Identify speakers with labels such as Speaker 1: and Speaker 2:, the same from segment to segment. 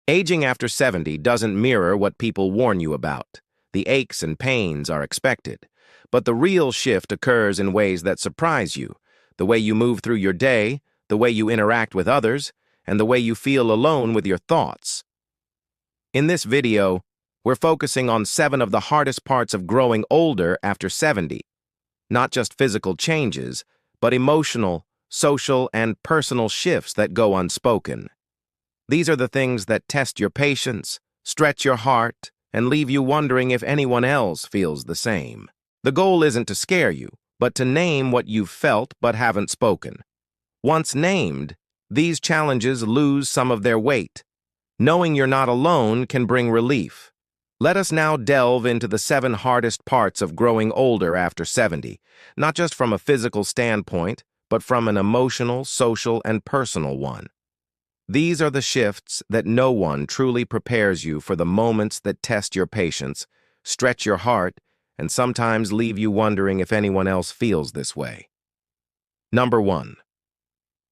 Speaker 1: Aging after 70 doesn't mirror what people warn you about. The aches and pains are expected. But the real shift occurs in ways that surprise you. The way you move through your day, the way you interact with others, and the way you feel alone with your thoughts. In this video, we're focusing on 7 of the hardest parts of growing older after 70. Not just physical changes, but emotional, social, and personal shifts that go unspoken. These are the things that test your patience, stretch your heart, and leave you wondering if anyone else feels the same. The goal isn't to scare you, but to name what you've felt but haven't spoken. Once named, these challenges lose some of their weight. Knowing you're not alone can bring relief. Let us now delve into the 7 hardest parts of growing older after 70, not just from a physical standpoint, but from an emotional, social, and personal one. These are the shifts that no one truly prepares you for, the moments that test your patience, stretch your heart, and sometimes leave you wondering if anyone else feels this way. Number 1.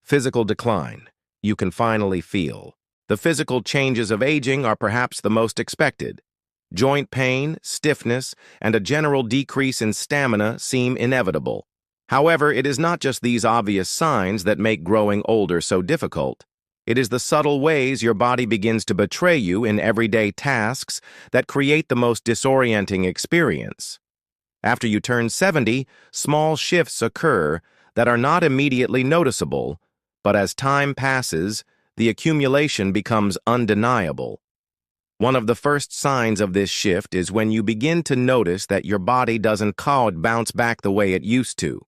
Speaker 1: Physical decline. You can finally feel. The physical changes of aging are perhaps the most expected. Joint pain, stiffness, and a general decrease in stamina seem inevitable. However, it is not just these obvious signs that make growing older so difficult. It is the subtle ways your body begins to betray you in everyday tasks that create the most disorienting experience. After you turn 70, small shifts occur that are not immediately noticeable, but as time passes, the accumulation becomes undeniable. One of the first signs of this shift is when you begin to notice that your body doesn't bounce back the way it used to.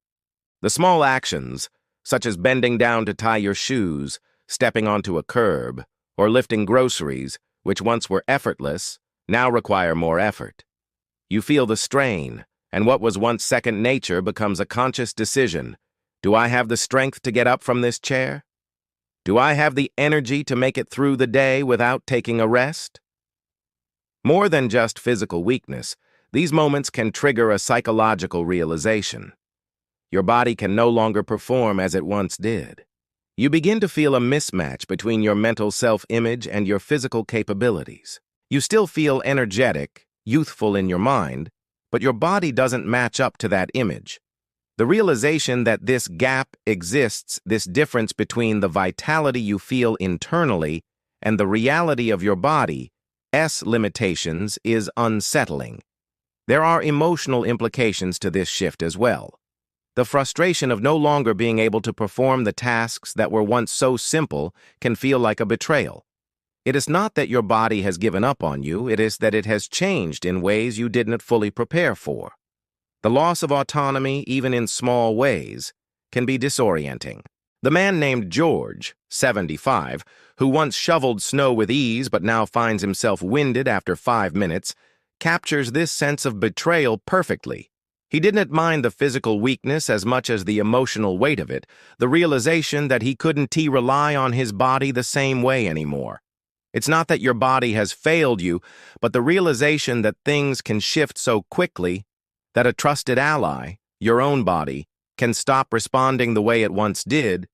Speaker 1: The small actions, such as bending down to tie your shoes, stepping onto a curb, or lifting groceries, which once were effortless, now require more effort. You feel the strain, and what was once second nature becomes a conscious decision. Do I have the strength to get up from this chair? Do I have the energy to make it through the day without taking a rest? More than just physical weakness, these moments can trigger a psychological realization. Your body can no longer perform as it once did. You begin to feel a mismatch between your mental self-image and your physical capabilities. You still feel energetic, youthful in your mind, but your body doesn't match up to that image. The realization that this gap exists, this difference between the vitality you feel internally and the reality of your body's limitations, is unsettling. There are emotional implications to this shift as well. The frustration of no longer being able to perform the tasks that were once so simple can feel like a betrayal. It is not that your body has given up on you, it is that it has changed in ways you didn't fully prepare for. The loss of autonomy, even in small ways, can be disorienting. The man named George, 75, who once shoveled snow with ease but now finds himself winded after 5 minutes, captures this sense of betrayal perfectly. He didn't mind the physical weakness as much as the emotional weight of it, the realization that he couldn't rely on his body the same way anymore. It's not that your body has failed you, but the realization that things can shift so quickly that a trusted ally, your own body, can stop responding the way it once did,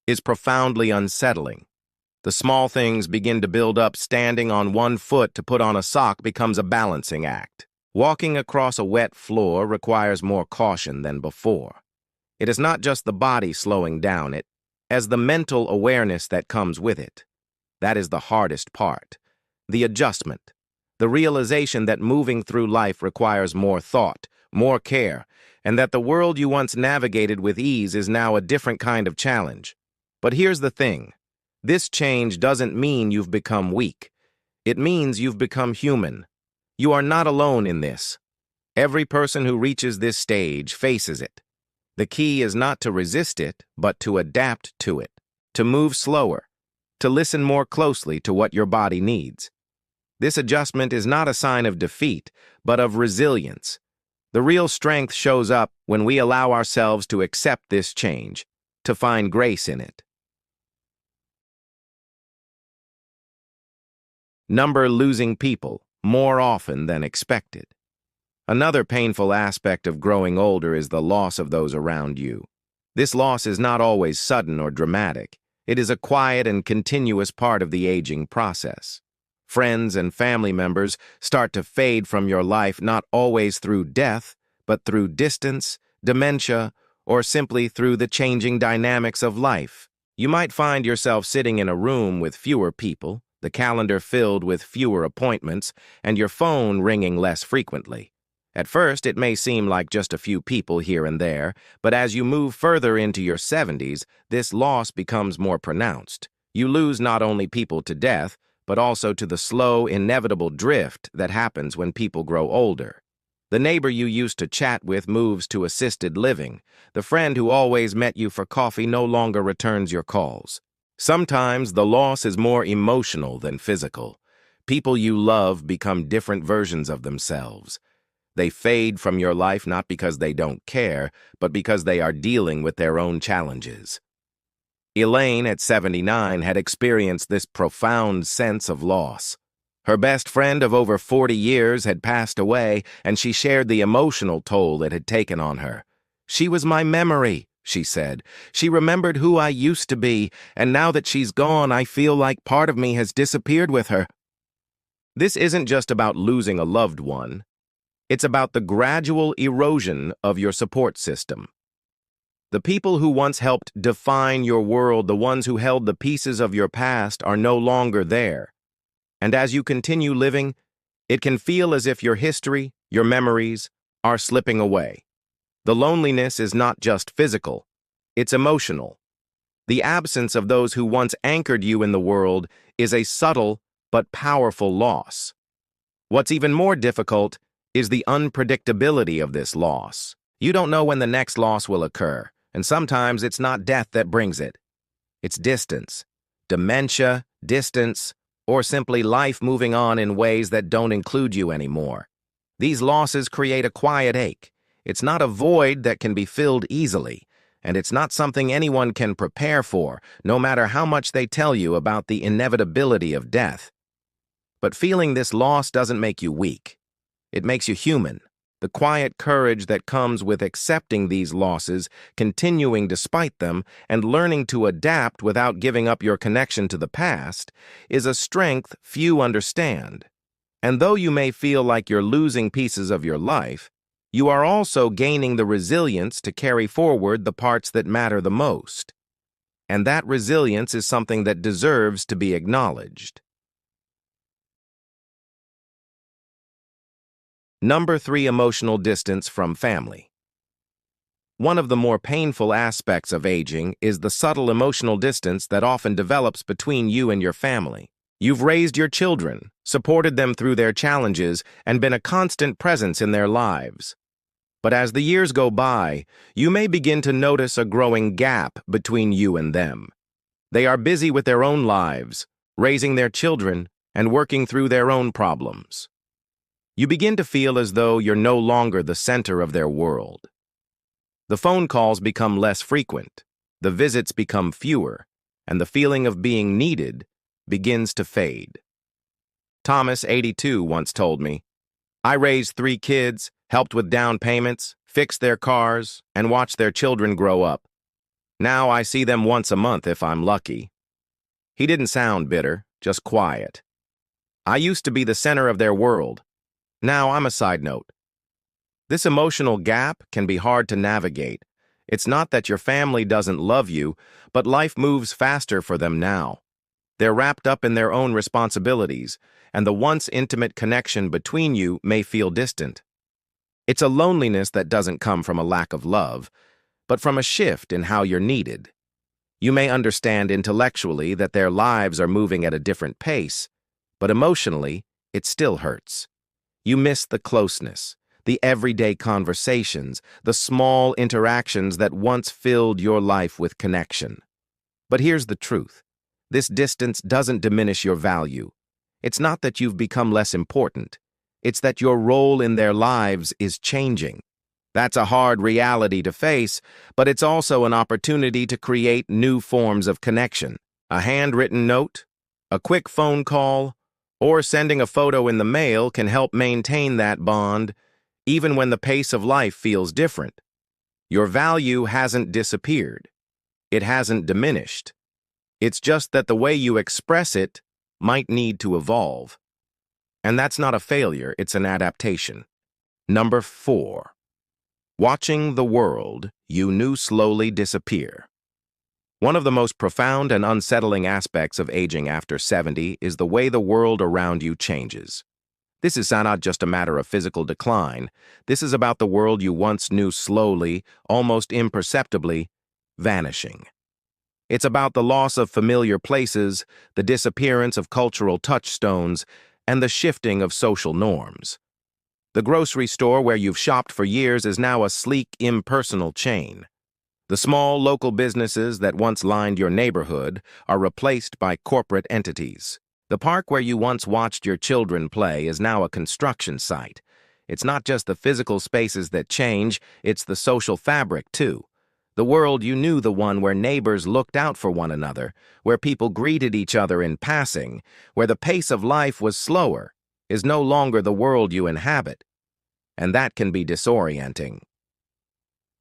Speaker 1: is profoundly unsettling. The small things begin to build up. Standing on one foot to put on a sock becomes a balancing act. Walking across a wet floor requires more caution than before. It is not just the body slowing down, it as the mental awareness that comes with it. That is the hardest part. The adjustment. The realization that moving through life requires more thought, more care, and that the world you once navigated with ease is now a different kind of challenge. But here's the thing. This change doesn't mean you've become weak. It means you've become human. You are not alone in this. Every person who reaches this stage faces it. The key is not to resist it, but to adapt to it, to move slower, to listen more closely to what your body needs. This adjustment is not a sign of defeat, but of resilience. The real strength shows up when we allow ourselves to accept this change, to find grace in it. Losing people more often than expected. Another painful aspect of growing older is the loss of those around you. This loss is not always sudden or dramatic. It is a quiet and continuous part of the aging process. Friends and family members start to fade from your life not always through death, but through distance, dementia, or simply through the changing dynamics of life. You might find yourself sitting in a room with fewer people, the calendar filled with fewer appointments, and your phone ringing less frequently. At first, it may seem like just a few people here and there, but as you move further into your 70s, this loss becomes more pronounced. You lose not only people to death, but also to the slow, inevitable drift that happens when people grow older. The neighbor you used to chat with moves to assisted living. The friend who always met you for coffee no longer returns your calls. Sometimes the loss is more emotional than physical. People you love become different versions of themselves. They fade from your life not because they don't care, but because they are dealing with their own challenges. Elaine, at 79, had experienced this profound sense of loss. Her best friend of over 40 years had passed away, and she shared the emotional toll it had taken on her. "She was my memory," she said. "She remembered who I used to be, and now that she's gone, I feel like part of me has disappeared with her." This isn't just about losing a loved one. It's about the gradual erosion of your support system. The people who once helped define your world, the ones who held the pieces of your past, are no longer there. And as you continue living, it can feel as if your history, your memories, are slipping away. The loneliness is not just physical, it's emotional. The absence of those who once anchored you in the world is a subtle but powerful loss. What's even more difficult is the unpredictability of this loss. You don't know when the next loss will occur, and sometimes it's not death that brings it. It's distance, dementia, distance, or simply life moving on in ways that don't include you anymore. These losses create a quiet ache. It's not a void that can be filled easily, and it's not something anyone can prepare for, no matter how much they tell you about the inevitability of death. But feeling this loss doesn't make you weak. It makes you human. The quiet courage that comes with accepting these losses, continuing despite them, and learning to adapt without giving up your connection to the past is a strength few understand. And though you may feel like you're losing pieces of your life, you are also gaining the resilience to carry forward the parts that matter the most. And that resilience is something that deserves to be acknowledged. Number 3, emotional distance from family. One of the more painful aspects of aging is the subtle emotional distance that often develops between you and your family. You've raised your children, supported them through their challenges, and been a constant presence in their lives. But as the years go by, you may begin to notice a growing gap between you and them. They are busy with their own lives, raising their children, and working through their own problems. You begin to feel as though you're no longer the center of their world. The phone calls become less frequent, the visits become fewer, and the feeling of being needed begins to fade. Thomas, 82, once told me, "I raised 3 kids, helped with down payments, fixed their cars, and watched their children grow up. Now I see them once a month if I'm lucky." He didn't sound bitter, just quiet. "I used to be the center of their world. Now I'm a side note." This emotional gap can be hard to navigate. It's not that your family doesn't love you, but life moves faster for them now. They're wrapped up in their own responsibilities, and the once intimate connection between you may feel distant. It's a loneliness that doesn't come from a lack of love, but from a shift in how you're needed. You may understand intellectually that their lives are moving at a different pace, but emotionally, it still hurts. You miss the closeness, the everyday conversations, the small interactions that once filled your life with connection. But here's the truth. This distance doesn't diminish your value. It's not that you've become less important. It's that your role in their lives is changing. That's a hard reality to face, but it's also an opportunity to create new forms of connection. A handwritten note, a quick phone call, or sending a photo in the mail can help maintain that bond, even when the pace of life feels different. Your value hasn't disappeared. It hasn't diminished. It's just that the way you express it might need to evolve. And that's not a failure, it's an adaptation. Number 4. Watching the world you knew slowly disappear. One of the most profound and unsettling aspects of aging after 70 is the way the world around you changes. This is not just a matter of physical decline. This is about the world you once knew slowly, almost imperceptibly, vanishing. It's about the loss of familiar places, the disappearance of cultural touchstones, and the shifting of social norms. The grocery store where you've shopped for years is now a sleek, impersonal chain. The small local businesses that once lined your neighborhood are replaced by corporate entities. The park where you once watched your children play is now a construction site. It's not just the physical spaces that change, it's the social fabric, too. The world you knew, the one where neighbors looked out for one another, where people greeted each other in passing, where the pace of life was slower, is no longer the world you inhabit. And that can be disorienting.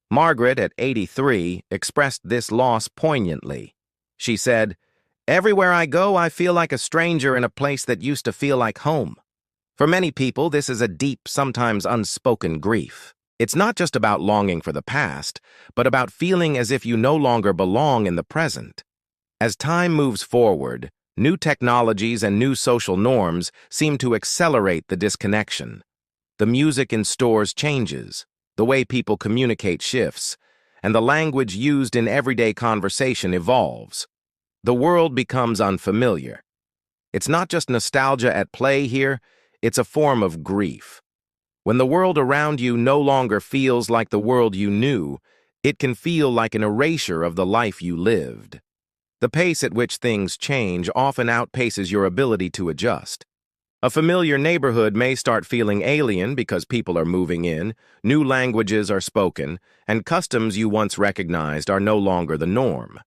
Speaker 1: Margaret, at 83, expressed this loss poignantly. She said, "Everywhere I go, I feel like a stranger in a place that used to feel like home." For many people, this is a deep, sometimes unspoken grief. It's not just about longing for the past, but about feeling as if you no longer belong in the present. As time moves forward, new technologies and new social norms seem to accelerate the disconnection. The music in stores changes, the way people communicate shifts, and the language used in everyday conversation evolves. The world becomes unfamiliar. It's not just nostalgia at play here, it's a form of grief. When the world around you no longer feels like the world you knew, it can feel like an erasure of the life you lived. The pace at which things change often outpaces your ability to adjust. A familiar neighborhood may start feeling alien because people are moving in, new languages are spoken, and customs you once recognized are no longer the norm.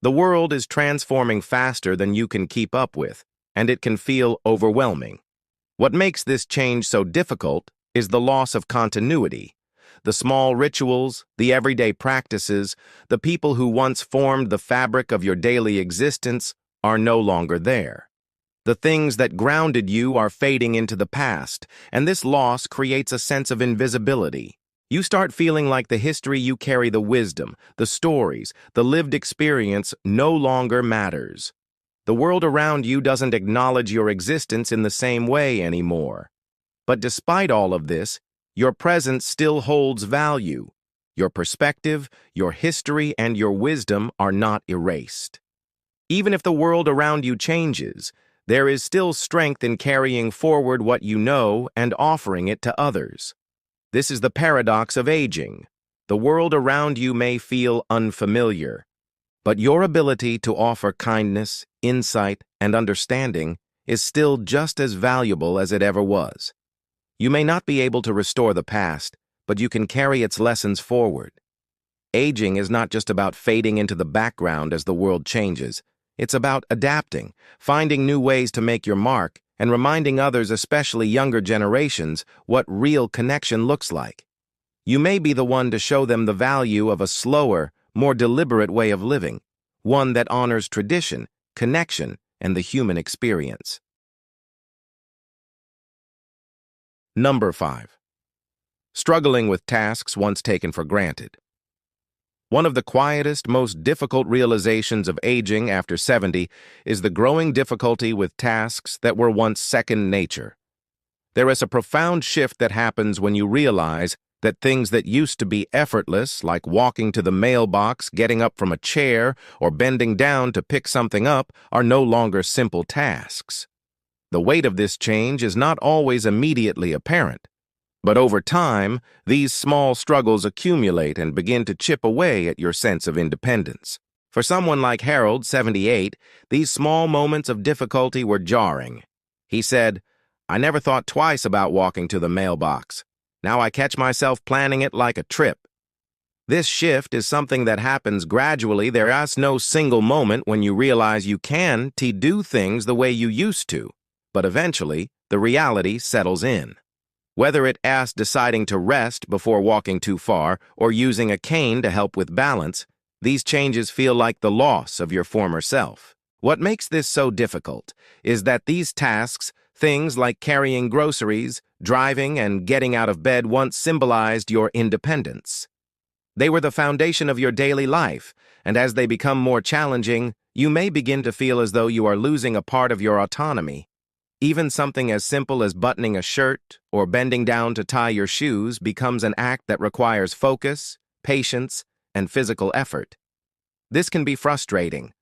Speaker 1: The world is transforming faster than you can keep up with, and it can feel overwhelming. What makes this change so difficult is the loss of continuity. The small rituals, the everyday practices, the people who once formed the fabric of your daily existence are no longer there. The things that grounded you are fading into the past, and this loss creates a sense of invisibility. You start feeling like the history you carry, the wisdom, the stories, the lived experience no longer matters. The world around you doesn't acknowledge your existence in the same way anymore. But despite all of this, your presence still holds value. Your perspective, your history, and your wisdom are not erased. Even if the world around you changes, there is still strength in carrying forward what you know and offering it to others. This is the paradox of aging. The world around you may feel unfamiliar, but your ability to offer kindness, insight, and understanding is still just as valuable as it ever was. You may not be able to restore the past, but you can carry its lessons forward. Aging is not just about fading into the background as the world changes. It's about adapting, finding new ways to make your mark, and reminding others, especially younger generations, what real connection looks like. You may be the one to show them the value of a slower, more deliberate way of living, one that honors tradition, connection, and the human experience. Number 5. Struggling with tasks once taken for granted. One of the quietest, most difficult realizations of aging after 70 is the growing difficulty with tasks that were once second nature. There is a profound shift that happens when you realize that things that used to be effortless, like walking to the mailbox, getting up from a chair, or bending down to pick something up, are no longer simple tasks. The weight of this change is not always immediately apparent. But over time, these small struggles accumulate and begin to chip away at your sense of independence. For someone like Harold, 78, these small moments of difficulty were jarring. He said, "I never thought twice about walking to the mailbox. Now I catch myself planning it like a trip." This shift is something that happens gradually. There is no single moment when you realize you can do things the way you used to. But eventually, the reality settles in. Whether it asks deciding to rest before walking too far or using a cane to help with balance, these changes feel like the loss of your former self. What makes this so difficult is that these tasks, things like carrying groceries, driving, and getting out of bed, once symbolized your independence. They were the foundation of your daily life, and as they become more challenging, you may begin to feel as though you are losing a part of your autonomy. Even something as simple as buttoning a shirt or bending down to tie your shoes becomes an act that requires focus, patience, and physical effort. This can be frustrating.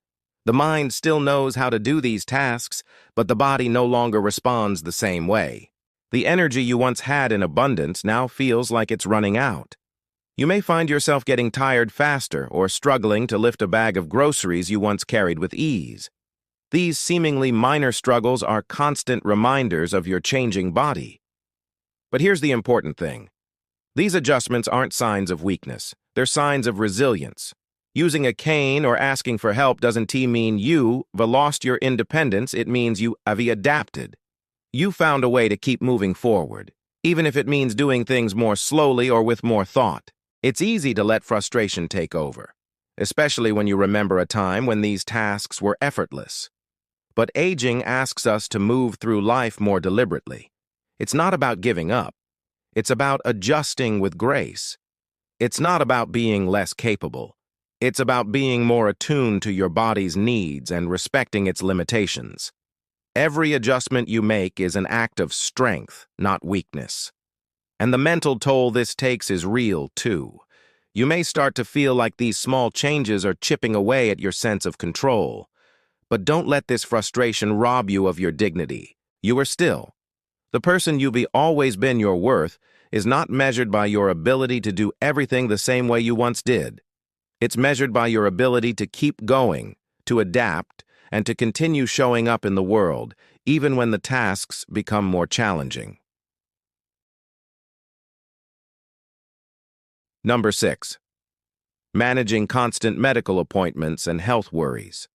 Speaker 1: The mind still knows how to do these tasks, but the body no longer responds the same way. The energy you once had in abundance now feels like it's running out. You may find yourself getting tired faster or struggling to lift a bag of groceries you once carried with ease. These seemingly minor struggles are constant reminders of your changing body. But here's the important thing. These adjustments aren't signs of weakness. They're signs of resilience. Using a cane or asking for help doesn't mean you've lost your independence. It means you have adapted. You found a way to keep moving forward, even if it means doing things more slowly or with more thought. It's easy to let frustration take over, especially when you remember a time when these tasks were effortless. But aging asks us to move through life more deliberately. It's not about giving up. It's about adjusting with grace. It's not about being less capable. It's about being more attuned to your body's needs and respecting its limitations. Every adjustment you make is an act of strength, not weakness. And the mental toll this takes is real, too. You may start to feel like these small changes are chipping away at your sense of control. But don't let this frustration rob you of your dignity. You are still. The person you've always been. Your worth is not measured by your ability to do everything the same way you once did. It's measured by your ability to keep going, to adapt, and to continue showing up in the world, even when the tasks become more challenging. Number 6. Managing constant medical appointments and health worries.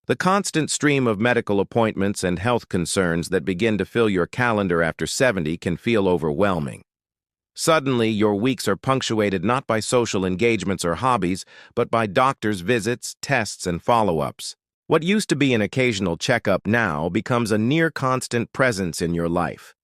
Speaker 1: The constant stream of medical appointments and health concerns that begin to fill your calendar after 70 can feel overwhelming. Suddenly, your weeks are punctuated not by social engagements or hobbies, but by doctor's visits, tests, and follow-ups. What used to be an occasional checkup now becomes a near-constant presence in your life.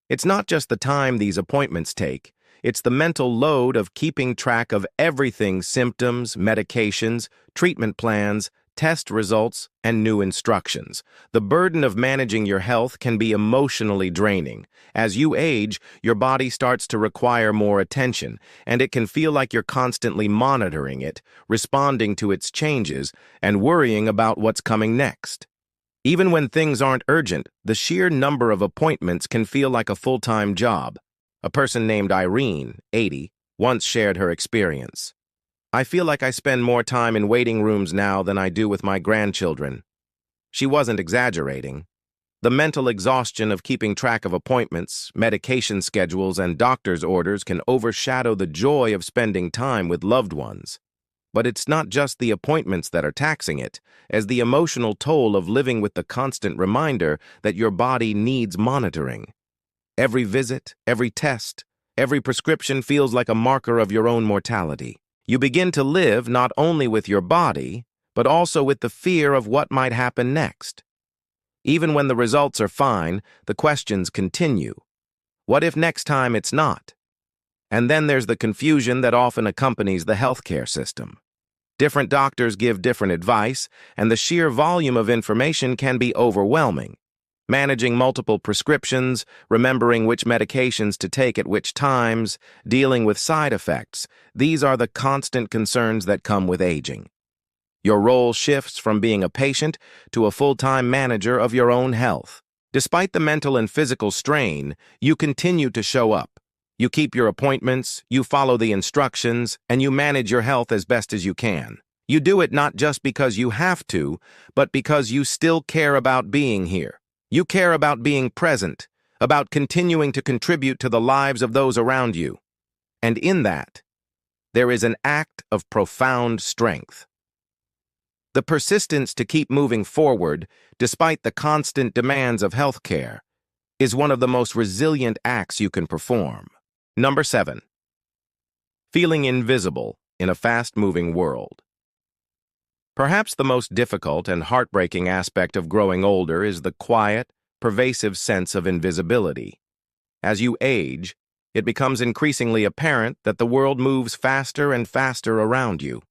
Speaker 1: It's not just the time these appointments take, it's the mental load of keeping track of everything: symptoms, medications, treatment plans, test results, and new instructions. The burden of managing your health can be emotionally draining. As you age, your body starts to require more attention, and it can feel like you're constantly monitoring it, responding to its changes, and worrying about what's coming next. Even when things aren't urgent, the sheer number of appointments can feel like a full-time job. A person named Irene, 80, once shared her experience. "I feel like I spend more time in waiting rooms now than I do with my grandchildren." She wasn't exaggerating. The mental exhaustion of keeping track of appointments, medication schedules, and doctor's orders can overshadow the joy of spending time with loved ones. But it's not just the appointments that are taxing it, as the emotional toll of living with the constant reminder that your body needs monitoring. Every visit, every test, every prescription feels like a marker of your own mortality. You begin to live not only with your body, but also with the fear of what might happen next. Even when the results are fine, the questions continue. What if next time it's not? And then there's the confusion that often accompanies the healthcare system. Different doctors give different advice, and the sheer volume of information can be overwhelming. Managing multiple prescriptions, remembering which medications to take at which times, dealing with side effects, these are the constant concerns that come with aging. Your role shifts from being a patient to a full-time manager of your own health. Despite the mental and physical strain, you continue to show up. You keep your appointments, you follow the instructions, and you manage your health as best as you can. You do it not just because you have to, but because you still care about being here. You care about being present, about continuing to contribute to the lives of those around you. And in that, there is an act of profound strength. The persistence to keep moving forward, despite the constant demands of healthcare, is one of the most resilient acts you can perform. Number 7. Feeling invisible in a fast-moving world. Perhaps the most difficult and heartbreaking aspect of growing older is the quiet, pervasive sense of invisibility. As you age, it becomes increasingly apparent that the world moves faster and faster around you.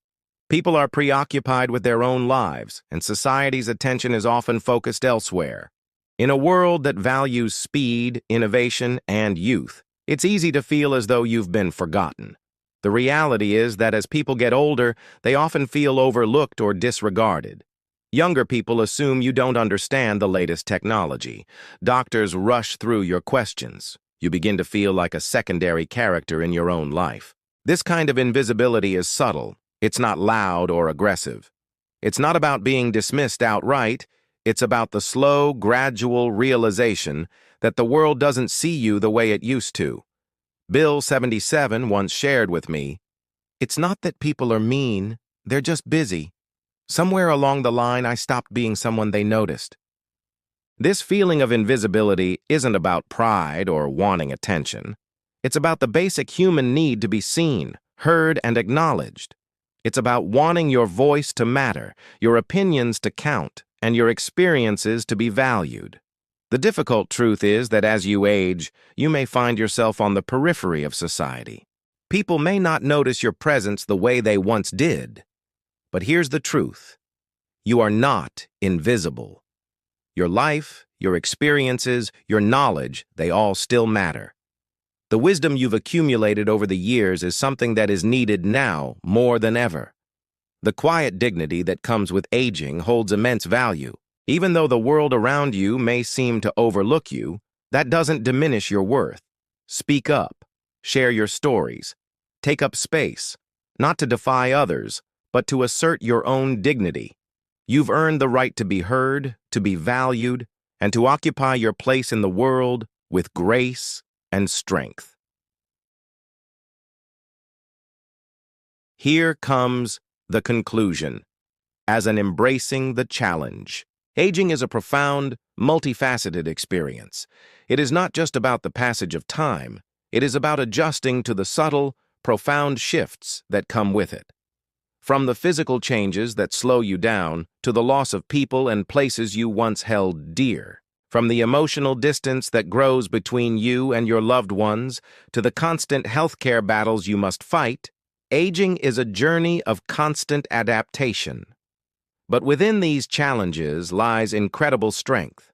Speaker 1: People are preoccupied with their own lives, and society's attention is often focused elsewhere. In a world that values speed, innovation, and youth, it's easy to feel as though you've been forgotten. The reality is that as people get older, they often feel overlooked or disregarded. Younger people assume you don't understand the latest technology. Doctors rush through your questions. You begin to feel like a secondary character in your own life. This kind of invisibility is subtle. It's not loud or aggressive. It's not about being dismissed outright. It's about the slow, gradual realization that the world doesn't see you the way it used to. Bill, 77, once shared with me, "It's not that people are mean, they're just busy. Somewhere along the line, I stopped being someone they noticed." This feeling of invisibility isn't about pride or wanting attention. It's about the basic human need to be seen, heard, and acknowledged. It's about wanting your voice to matter, your opinions to count, and your experiences to be valued. The difficult truth is that as you age, you may find yourself on the periphery of society. People may not notice your presence the way they once did. But here's the truth. You are not invisible. Your life, your experiences, your knowledge, they all still matter. The wisdom you've accumulated over the years is something that is needed now more than ever. The quiet dignity that comes with aging holds immense value. Even though the world around you may seem to overlook you, that doesn't diminish your worth. Speak up. Share your stories. Take up space, not to defy others, but to assert your own dignity. You've earned the right to be heard, to be valued, and to occupy your place in the world with grace and strength. Here comes the conclusion. As an embracing the challenge. Aging is a profound, multifaceted experience. It is not just about the passage of time. It is about adjusting to the subtle, profound shifts that come with it. From the physical changes that slow you down to the loss of people and places you once held dear. From the emotional distance that grows between you and your loved ones to the constant healthcare battles you must fight, aging is a journey of constant adaptation. But within these challenges lies incredible strength.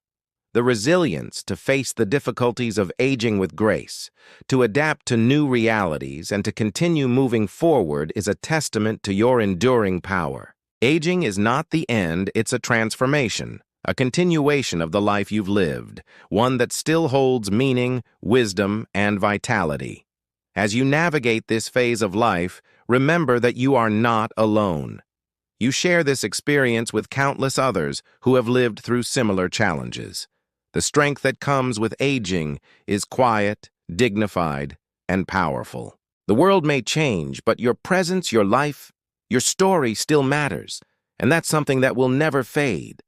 Speaker 1: The resilience to face the difficulties of aging with grace, to adapt to new realities, and to continue moving forward is a testament to your enduring power. Aging is not the end, it's a transformation, a continuation of the life you've lived, one that still holds meaning, wisdom, and vitality. As you navigate this phase of life, remember that you are not alone. You share this experience with countless others who have lived through similar challenges. The strength that comes with aging is quiet, dignified, and powerful. The world may change, but your presence, your life, your story still matters, and that's something that will never fade.